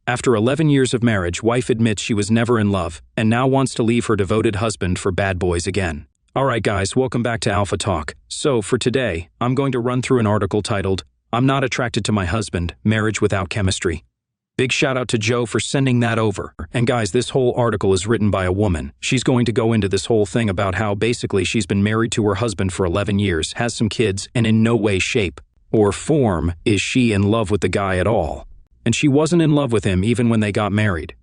After 11 years of marriage, wife admits she was never in love and now wants to leave her devoted husband for bad boys again. Alright guys, welcome back to Alpha Talk. So for today, I'm going to run through an article titled, "I'm Not Attracted to My Husband, Marriage Without Chemistry." Big shout out to Joe for sending that over. And guys, this whole article is written by a woman. She's going to go into this whole thing about how basically she's been married to her husband for 11 years, has some kids, and in no way, shape, or form is she in love with the guy at all. And she wasn't in love with him even when they got married.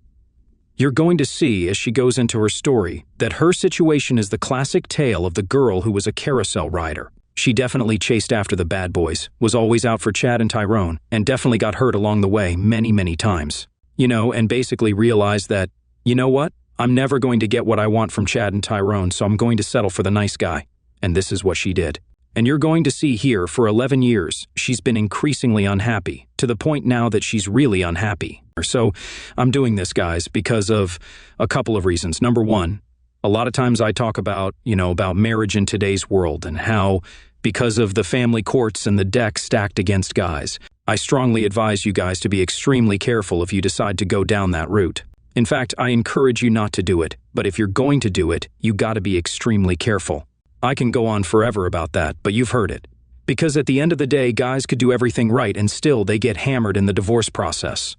You're going to see as she goes into her story that her situation is the classic tale of the girl who was a carousel rider. She definitely chased after the bad boys, was always out for Chad and Tyrone, and definitely got hurt along the way many times. And basically realized that, you know what? I'm never going to get what I want from Chad and Tyrone, so I'm going to settle for the nice guy. And this is what she did. And you're going to see here, for 11 years, she's been increasingly unhappy, to the point now that she's really unhappy. So I'm doing this, guys, because of a couple of reasons. Number one, a lot of times I talk about, about marriage in today's world and how, because of the family courts and the deck stacked against guys, I strongly advise you guys to be extremely careful if you decide to go down that route. In fact, I encourage you not to do it, but if you're going to do it, you gotta be extremely careful. I can go on forever about that, but you've heard it. Because at the end of the day, guys could do everything right and still they get hammered in the divorce process.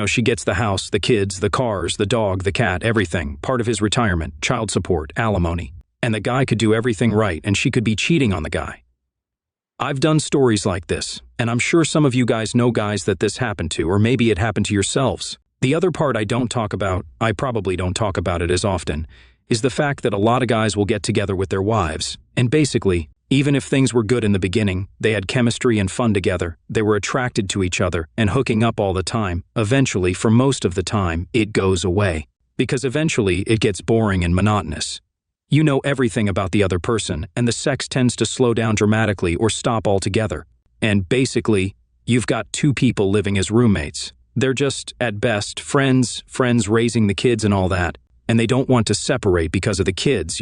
She gets the house, the kids, the cars, the dog, the cat, everything, part of his retirement, child support, alimony. And the guy could do everything right and she could be cheating on the guy. I've done stories like this, and I'm sure some of you guys know guys that this happened to, or maybe it happened to yourselves. The other part I don't talk about, I probably don't talk about it as often, is the fact that a lot of guys will get together with their wives, and basically, even if things were good in the beginning, they had chemistry and fun together, they were attracted to each other and hooking up all the time, eventually, for most of the time, it goes away. Because eventually, it gets boring and monotonous. You know everything about the other person, and the sex tends to slow down dramatically or stop altogether. And basically, you've got two people living as roommates. They're just, at best, friends raising the kids and all that. And they don't want to separate because of the kids,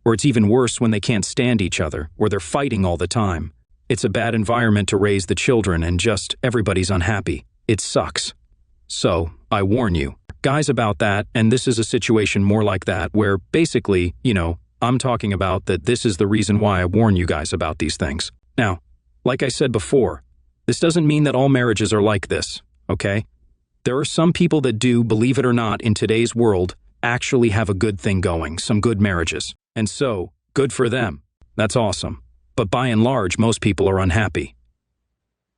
Or it's even worse when they can't stand each other, or they're fighting all the time. It's a bad environment to raise the children and just everybody's unhappy. It sucks. So, I warn you, guys, about that, and this is a situation more like that where basically, I'm talking about that this is the reason why I warn you guys about these things. Now, like I said before, this doesn't mean that all marriages are like this, okay? There are some people that do, believe it or not, in today's world, actually have a good thing going, some good marriages. And so, good for them. That's awesome. But by and large, most people are unhappy.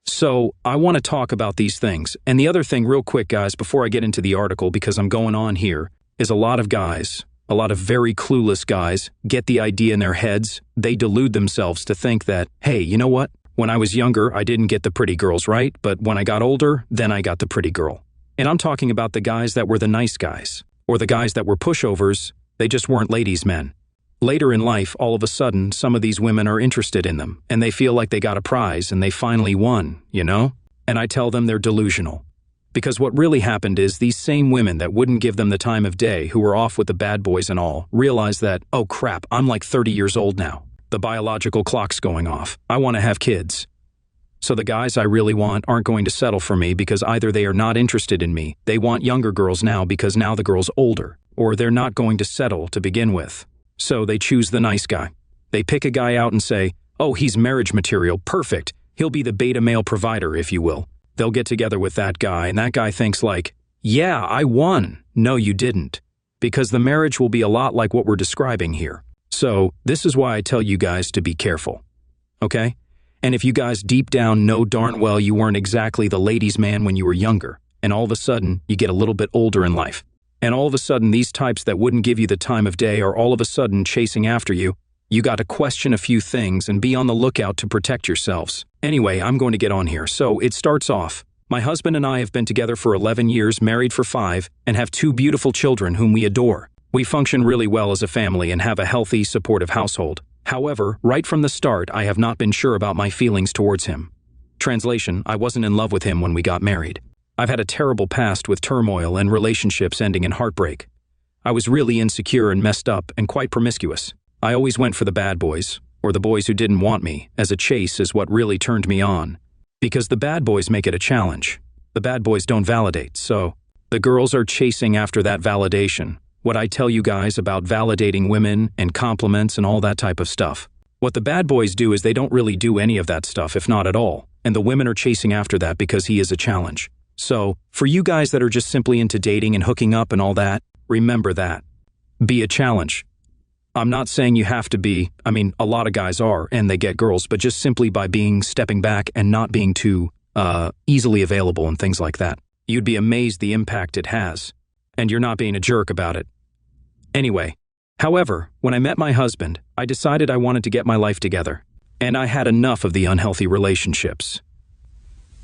So, I want to talk about these things. And the other thing real quick, guys, before I get into the article, because I'm going on here, is a lot of guys, a lot of very clueless guys, get the idea in their heads. They delude themselves to think that, hey, you know what? When I was younger, I didn't get the pretty girls, right? But when I got older, then I got the pretty girl. And I'm talking about the guys that were the nice guys. Or the guys that were pushovers, they just weren't ladies' men. Later in life, all of a sudden, some of these women are interested in them, and they feel like they got a prize and they finally won, And I tell them they're delusional. Because what really happened is these same women that wouldn't give them the time of day, who were off with the bad boys and all, realize that, oh crap, I'm like 30 years old now. The biological clock's going off. I want to have kids. So the guys I really want aren't going to settle for me because either they are not interested in me, they want younger girls now because now the girl's older, or they're not going to settle to begin with. So they choose the nice guy. They pick a guy out and say, oh, he's marriage material, perfect. He'll be the beta male provider, if you will. They'll get together with that guy, and that guy thinks like, yeah, I won. No, you didn't. Because the marriage will be a lot like what we're describing here. So this is why I tell you guys to be careful. Okay? And if you guys deep down know darn well you weren't exactly the ladies' man when you were younger, and all of a sudden you get a little bit older in life, and all of a sudden these types that wouldn't give you the time of day are all of a sudden chasing after you, you got to question a few things and be on the lookout to protect yourselves. Anyway, I'm going to get on here. So it starts off. My husband and I have been together for 11 years, married for 5, and have 2 beautiful children whom we adore. We function really well as a family and have a healthy, supportive household. However, right from the start, I have not been sure about my feelings towards him. Translation, I wasn't in love with him when we got married. I've had a terrible past with turmoil and relationships ending in heartbreak. I was really insecure and messed up and quite promiscuous. I always went for the bad boys, or the boys who didn't want me, as a chase is what really turned me on. Because the bad boys make it a challenge. The bad boys don't validate, so the girls are chasing after that validation. What I tell you guys about validating women and compliments and all that type of stuff. What the bad boys do is they don't really do any of that stuff, if not at all, and the women are chasing after that because he is a challenge. So, for you guys that are just simply into dating and hooking up and all that, remember that. Be a challenge. I'm not saying you have to be, a lot of guys are, and they get girls, but just simply by stepping back and not being too easily available and things like that. You'd be amazed the impact it has. And you're not being a jerk about it. Anyway, however, when I met my husband, I decided I wanted to get my life together. And I had enough of the unhealthy relationships.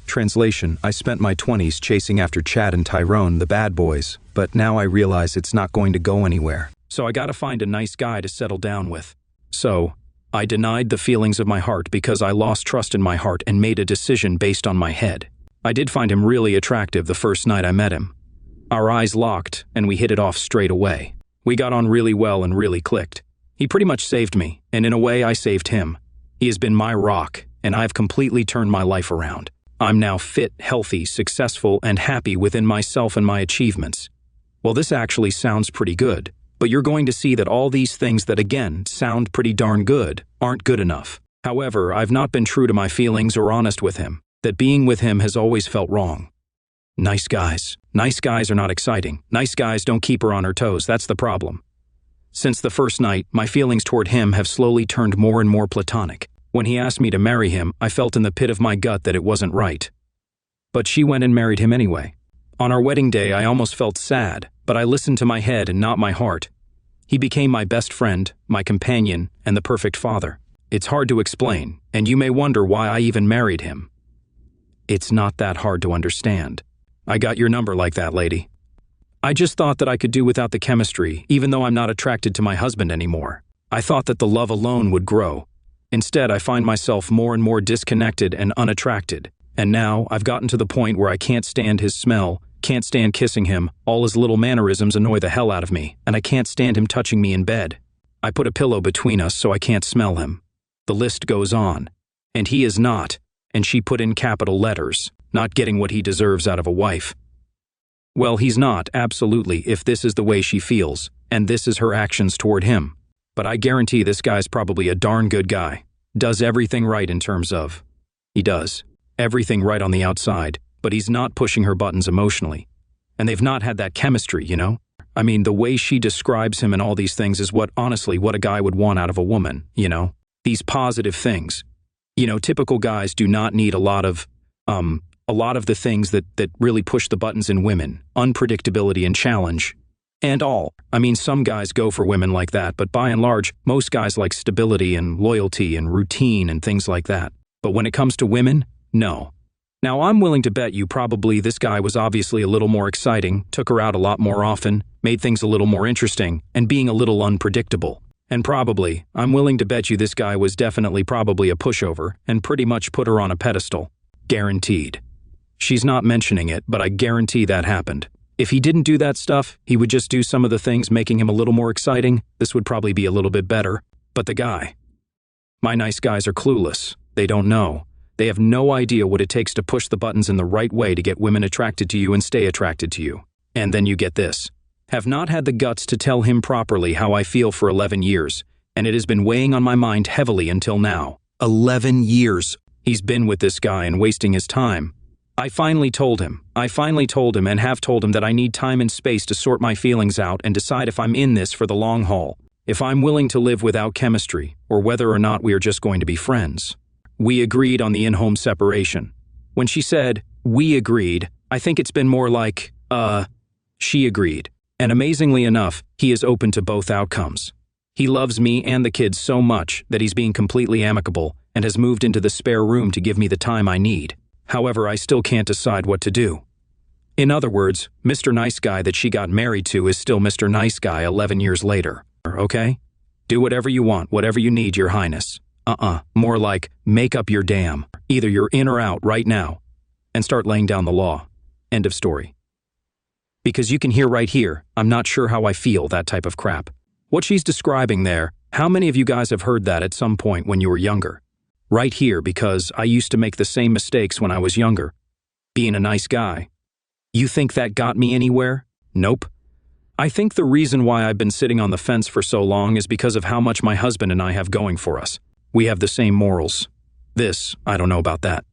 Translation: I spent my 20s chasing after Chad and Tyrone, the bad boys, but now I realize it's not going to go anywhere. So I gotta find a nice guy to settle down with. So, I denied the feelings of my heart because I lost trust in my heart and made a decision based on my head. I did find him really attractive the first night I met him. Our eyes locked, and we hit it off straight away. We got on really well and really clicked. He pretty much saved me, and in a way I saved him. He has been my rock, and I've completely turned my life around. I'm now fit, healthy, successful, and happy within myself and my achievements. Well, this actually sounds pretty good, but you're going to see that all these things that, again, sound pretty darn good, aren't good enough. However, I've not been true to my feelings or honest with him. That being with him has always felt wrong. Nice guys. Nice guys are not exciting. Nice guys don't keep her on her toes, that's the problem. Since the first night, my feelings toward him have slowly turned more and more platonic. When he asked me to marry him, I felt in the pit of my gut that it wasn't right. But she went and married him anyway. On our wedding day, I almost felt sad, but I listened to my head and not my heart. He became my best friend, my companion, and the perfect father. It's hard to explain, and you may wonder why I even married him. It's not that hard to understand. I got your number like that, lady. I just thought that I could do without the chemistry, even though I'm not attracted to my husband anymore. I thought that the love alone would grow. Instead, I find myself more and more disconnected and unattracted. And now, I've gotten to the point where I can't stand his smell, can't stand kissing him, all his little mannerisms annoy the hell out of me, and I can't stand him touching me in bed. I put a pillow between us so I can't smell him. The list goes on. And he is not, and she put in capital letters, not getting what he deserves out of a wife. Well, he's not, absolutely, if this is the way she feels, and this is her actions toward him. But I guarantee this guy's probably a darn good guy. Does everything right in terms of... He does. Everything right on the outside, but he's not pushing her buttons emotionally. And they've not had that chemistry, you know? The way she describes him and all these things is what a guy would want out of a woman, you know? These positive things. Typical guys do not need a lot of the things that really push the buttons in women. Unpredictability and challenge. And all. Some guys go for women like that, but by and large, most guys like stability and loyalty and routine and things like that. But when it comes to women, no. Now, I'm willing to bet you probably this guy was obviously a little more exciting, took her out a lot more often, made things a little more interesting, and being a little unpredictable. And probably, I'm willing to bet you this guy was definitely probably a pushover and pretty much put her on a pedestal. Guaranteed. She's not mentioning it, but I guarantee that happened. If he didn't do that stuff, he would just do some of the things making him a little more exciting. This would probably be a little bit better. But the guy. My nice guys are clueless. They don't know. They have no idea what it takes to push the buttons in the right way to get women attracted to you and stay attracted to you. And then you get this. Have not had the guts to tell him properly how I feel for 11 years, and it has been weighing on my mind heavily until now. 11 years. He's been with this guy and wasting his time. I finally told him and have told him that I need time and space to sort my feelings out and decide if I'm in this for the long haul, if I'm willing to live without chemistry, or whether or not we are just going to be friends. We agreed on the in-home separation. When she said, we agreed, I think it's been more like, she agreed. And amazingly enough, he is open to both outcomes. He loves me and the kids so much that he's being completely amicable and has moved into the spare room to give me the time I need. However, I still can't decide what to do. In other words, Mr. Nice Guy that she got married to is still Mr. Nice Guy 11 years later. Okay? Do whatever you want, whatever you need, Your Highness. More like, make up your damn. Either you're in or out right now. And start laying down the law. End of story. Because you can hear right here, I'm not sure how I feel, that type of crap. What she's describing there, how many of you guys have heard that at some point when you were younger? Right here, because I used to make the same mistakes when I was younger. being a nice guy. You think that got me anywhere? Nope. I think the reason why I've been sitting on the fence for so long is because of how much my husband and I have going for us. We have the same morals. I don't know about that.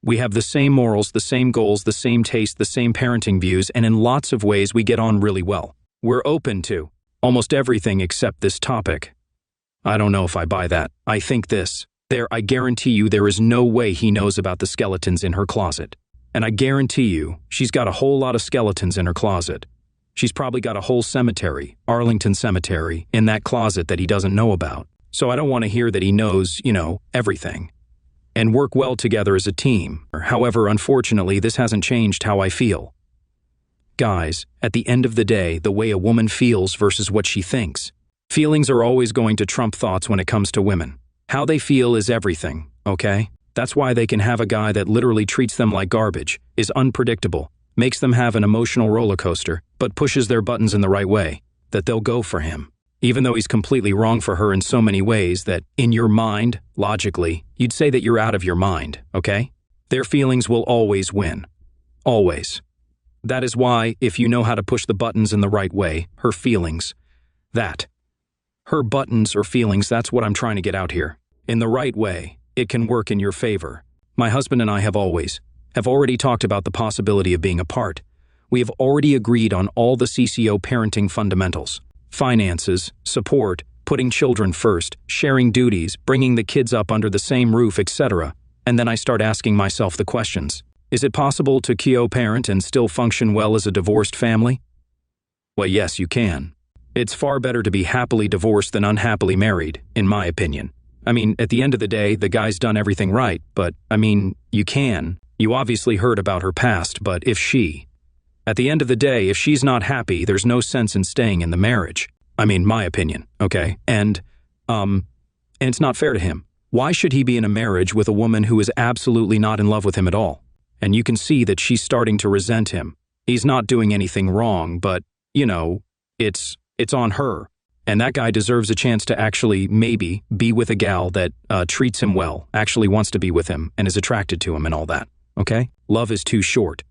We have the same morals, the same goals, the same taste, the same parenting views, and in lots of ways we get on really well. We're open to almost everything except this topic. I don't know if I buy that. I think this. I guarantee you there is no way he knows about the skeletons in her closet. And I guarantee you, she's got a whole lot of skeletons in her closet. She's probably got a whole cemetery, Arlington Cemetery, in that closet that he doesn't know about. So I don't want to hear that he knows, everything. And work well together as a team. However, unfortunately, this hasn't changed how I feel. Guys, at the end of the day, the way a woman feels versus what she thinks. Feelings are always going to trump thoughts when it comes to women. How they feel is everything, okay? That's why they can have a guy that literally treats them like garbage, is unpredictable, makes them have an emotional roller coaster, but pushes their buttons in the right way, that they'll go for him. Even though he's completely wrong for her in so many ways that, in your mind, logically, you'd say that you're out of your mind, okay? Their feelings will always win. Always. That is why, if you know how to push the buttons in the right way, her feelings, her buttons or feelings, that's what I'm trying to get out here. In the right way, it can work in your favor. My husband and I have already talked about the possibility of being apart. We have already agreed on all the CCO parenting fundamentals. Finances, support, putting children first, sharing duties, bringing the kids up under the same roof, etc. And then I start asking myself the questions. Is it possible to co-parent and still function well as a divorced family? Well, yes, you can. It's far better to be happily divorced than unhappily married, in my opinion. I mean, at the end of the day, the guy's done everything right, but, you can. You obviously heard about her past, but at the end of the day, if she's not happy, there's no sense in staying in the marriage. My opinion, okay? And it's not fair to him. Why should he be in a marriage with a woman who is absolutely not in love with him at all? And you can see that she's starting to resent him. He's not doing anything wrong, but, it's on her. And that guy deserves a chance to actually maybe be with a gal that treats him well, actually wants to be with him, and is attracted to him and all that, okay? Love is too short.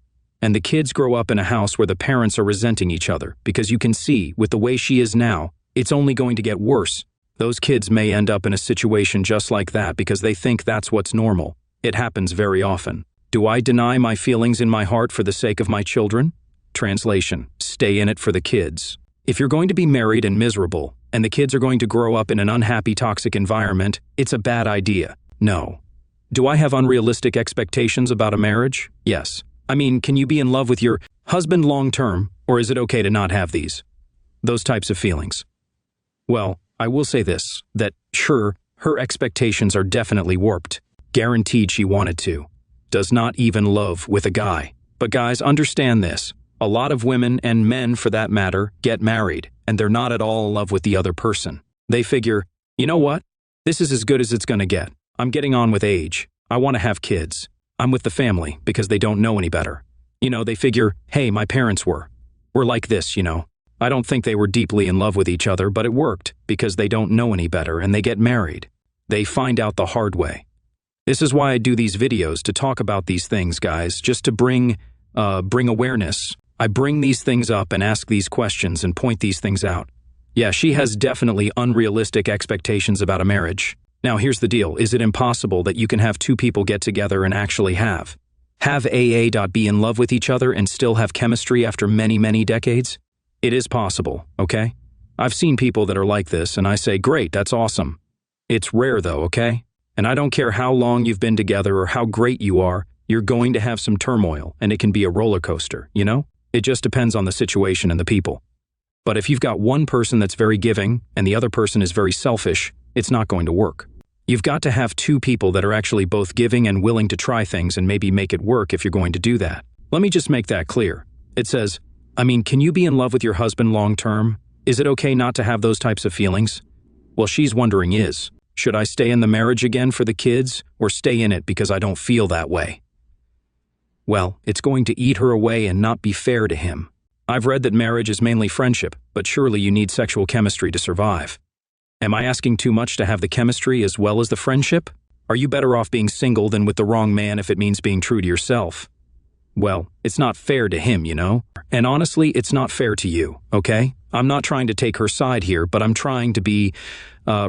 And the kids grow up in a house where the parents are resenting each other, because you can see, with the way she is now, it's only going to get worse. Those kids may end up in a situation just like that because they think that's what's normal. It happens very often. Do I deny my feelings in my heart for the sake of my children? Translation: stay in it for the kids. If you're going to be married and miserable, and the kids are going to grow up in an unhappy, toxic environment, it's a bad idea. No. Do I have unrealistic expectations about a marriage? Yes. Can you be in love with your husband long-term, or is it okay to not have those types of feelings? Well, I will say this, that sure, her expectations are definitely warped. Guaranteed she wanted to. Does not even love with a guy. But guys, understand this. A lot of women, and men for that matter, get married, and they're not at all in love with the other person. They figure, you know what? This is as good as it's gonna get. I'm getting on with age. I want to have kids. I'm with the family because they don't know any better. They figure, hey, my parents we're like this, I don't think they were deeply in love with each other, but it worked because they don't know any better and they get married. They find out the hard way. This is why I do these videos, to talk about these things, guys, just to bring awareness. I bring these things up and ask these questions and point these things out. Yeah, she has definitely unrealistic expectations about a marriage. Now, here's the deal. Is it impossible that you can have two people get together and actually have be in love with each other and still have chemistry after many, many decades? It is possible, okay? I've seen people that are like this, and I say, great, that's awesome. It's rare, though, okay? And I don't care how long you've been together or how great you are, you're going to have some turmoil, and it can be a roller coaster, It just depends on the situation and the people. But if you've got one person that's very giving and the other person is very selfish, it's not going to work. You've got to have two people that are actually both giving and willing to try things and maybe make it work if you're going to do that. Let me just make that clear. It says, can you be in love with your husband long term? Is it okay not to have those types of feelings? Well, she's wondering should I stay in the marriage again for the kids or stay in it because I don't feel that way? Well, it's going to eat her away and not be fair to him. I've read that marriage is mainly friendship, but surely you need sexual chemistry to survive. Am I asking too much to have the chemistry as well as the friendship? Are you better off being single than with the wrong man if it means being true to yourself? Well, it's not fair to him, you know? And honestly, it's not fair to you, okay? I'm not trying to take her side here, but I'm trying to be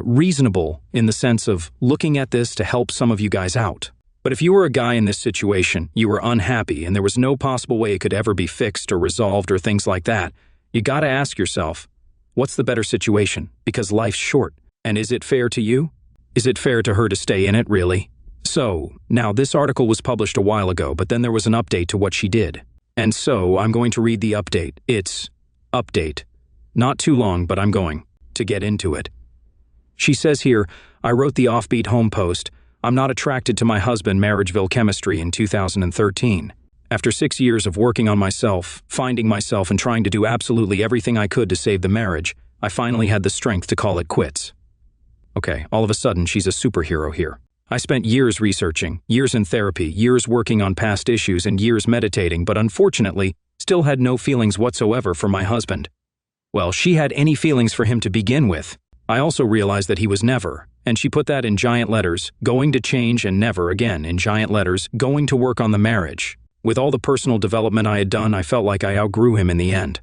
reasonable in the sense of looking at this to help some of you guys out. But if you were a guy in this situation, you were unhappy, and there was no possible way it could ever be fixed or resolved or things like that, you gotta ask yourself, what's the better situation? Because life's short. And is it fair to you? Is it fair to her to stay in it, really? So, now this article was published a while ago, but then there was an update to what she did. And so, I'm going to read the update. It's update. Not too long, but I'm going to get into it. She says here, I wrote the offbeat home post, I'm not attracted to my husband Marriageville chemistry in 2013. After 6 years of working on myself, finding myself and trying to do absolutely everything I could to save the marriage, I finally had the strength to call it quits. Okay, all of a sudden she's a superhero here. I spent years researching, years in therapy, years working on past issues and years meditating, but unfortunately, still had no feelings whatsoever for my husband. Well, she had any feelings for him to begin with. I also realized that he was never, and she put that in giant letters, going to change and never again in giant letters, going to work on the marriage. With all the personal development I had done, I felt like I outgrew him in the end.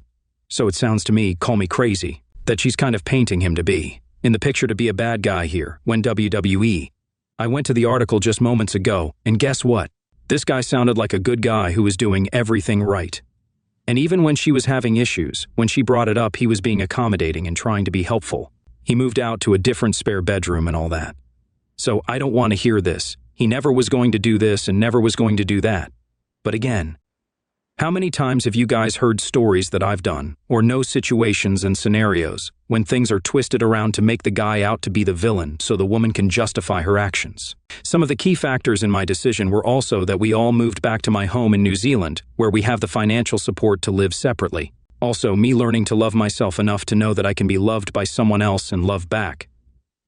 So it sounds to me, call me crazy, that she's kind of painting him to be, in the picture to be a bad guy here, when WWE. I went to the article just moments ago, and guess what? This guy sounded like a good guy who was doing everything right. And even when she was having issues, when she brought it up, he was being accommodating and trying to be helpful. He moved out to a different spare bedroom and all that. So I don't want to hear this. He never was going to do this and never was going to do that. But again, how many times have you guys heard stories that I've done, or know situations and scenarios, when things are twisted around to make the guy out to be the villain so the woman can justify her actions? Some of the key factors in my decision were also that we all moved back to my home in New Zealand, where we have the financial support to live separately. Also, me learning to love myself enough to know that I can be loved by someone else and love back.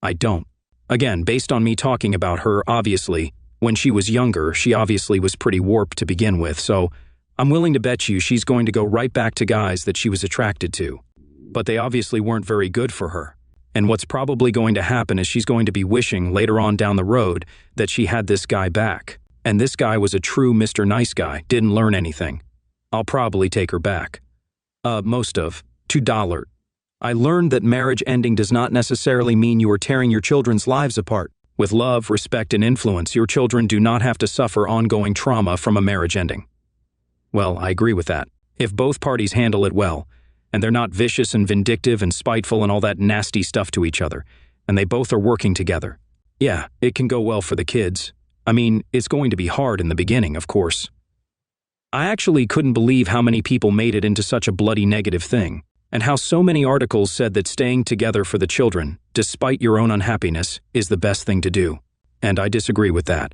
I don't. Again, based on me talking about her, obviously, when she was younger, she obviously was pretty warped to begin with, so I'm willing to bet you she's going to go right back to guys that she was attracted to. But they obviously weren't very good for her. And what's probably going to happen is she's going to be wishing later on down the road that she had this guy back. And this guy was a true Mr. Nice Guy, didn't learn anything. I'll probably take her back. Most of. $2. I learned that marriage ending does not necessarily mean you are tearing your children's lives apart. With love, respect, and influence, your children do not have to suffer ongoing trauma from a marriage ending. Well, I agree with that. If both parties handle it well, and they're not vicious and vindictive and spiteful and all that nasty stuff to each other, and they both are working together, yeah, it can go well for the kids. I mean, it's going to be hard in the beginning, of course. I actually couldn't believe how many people made it into such a bloody negative thing, and how so many articles said that staying together for the children, despite your own unhappiness, is the best thing to do. And I disagree with that.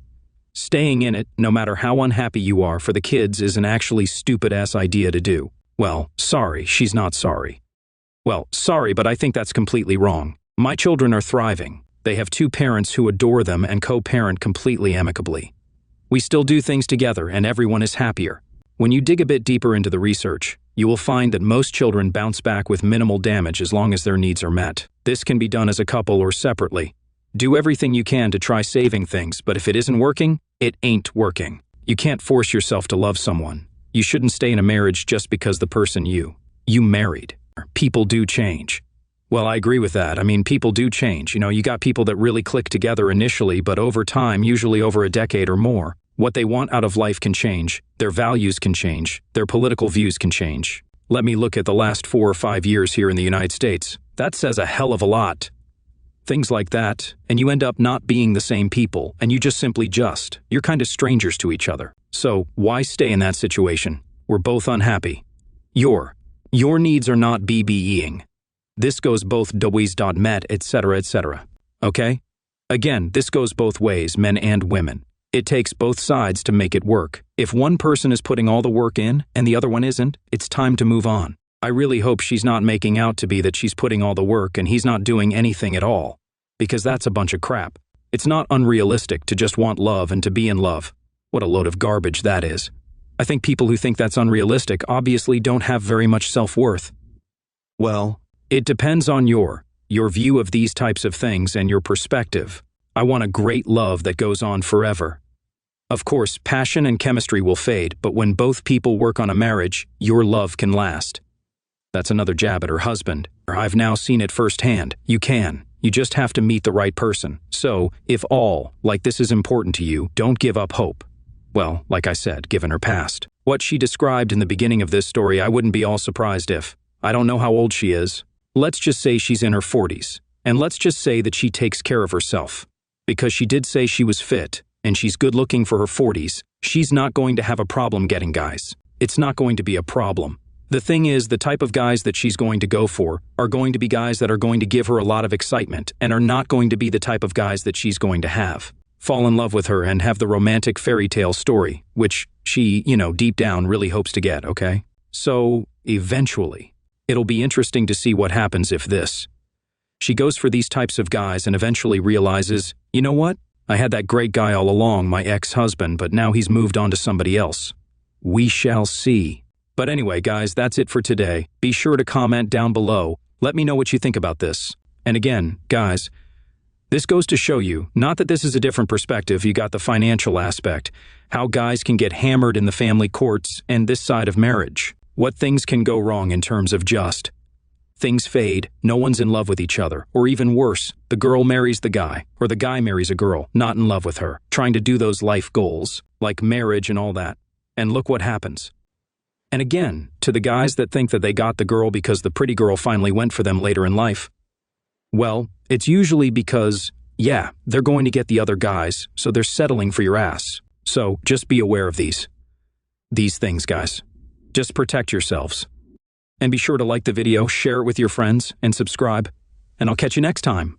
Staying in it, no matter how unhappy you are for the kids, is an actually stupid-ass idea to do. Well, sorry, she's not sorry. Well, sorry, but I think that's completely wrong. My children are thriving. They have 2 parents who adore them and co-parent completely amicably. We still do things together and everyone is happier. When you dig a bit deeper into the research, you will find that most children bounce back with minimal damage as long as their needs are met. This can be done as a couple or separately. Do everything you can to try saving things, but if it isn't working, it ain't working. You can't force yourself to love someone. You shouldn't stay in a marriage just because the person you married. People do change. Well, I agree with that. I mean, people do change. You know, you got people that really click together initially, but over time, usually over a decade or more, what they want out of life can change, their values can change, their political views can change. Let me look at the last 4 or 5 years here in the United States. That says a hell of a lot. Things like that, and you end up not being the same people, and you you're kind of strangers to each other. So, why stay in that situation? We're both unhappy. Your needs are not BBEing. This goes both ways.met, etc., etc. Okay? Again, this goes both ways, men and women. It takes both sides to make it work. If one person is putting all the work in and the other one isn't, it's time to move on. I really hope she's not making out to be that she's putting all the work and he's not doing anything at all, because that's a bunch of crap. It's not unrealistic to just want love and to be in love. What a load of garbage that is. I think people who think that's unrealistic obviously don't have very much self-worth. Well, it depends on your view of these types of things and your perspective. I want a great love that goes on forever. Of course, passion and chemistry will fade, but when both people work on a marriage, your love can last. That's another jab at her husband. I've now seen it firsthand. You can. You just have to meet the right person. So, if all, like this is important to you, don't give up hope. Well, like I said, given her past. What she described in the beginning of this story, I wouldn't be all surprised if. I don't know how old she is. Let's just say she's in her 40s. And let's just say that she takes care of herself. Because she did say she was fit, and she's good looking for her 40s, she's not going to have a problem getting guys. It's not going to be a problem. The thing is, the type of guys that she's going to go for are going to be guys that are going to give her a lot of excitement and are not going to be the type of guys that she's going to have. Fall in love with her and have the romantic fairy tale story, which she, deep down really hopes to get, okay? So, eventually, it'll be interesting to see what happens if this. She goes for these types of guys and eventually realizes, you know what? I had that great guy all along, my ex-husband, but now he's moved on to somebody else. We shall see. But anyway, guys, that's it for today. Be sure to comment down below. Let me know what you think about this. And again, guys, this goes to show you, not that this is a different perspective, you got the financial aspect, how guys can get hammered in the family courts and this side of marriage. What things can go wrong in terms of just. Things fade, no one's in love with each other, or even worse, the girl marries the guy, or the guy marries a girl, not in love with her, trying to do those life goals, like marriage and all that. And look what happens. And again, to the guys that think that they got the girl because the pretty girl finally went for them later in life, well, it's usually because, yeah, they're going to get the other guys, so they're settling for your ass. So just be aware of these things, guys. Just protect yourselves. And be sure to like the video, share it with your friends, and subscribe. And I'll catch you next time.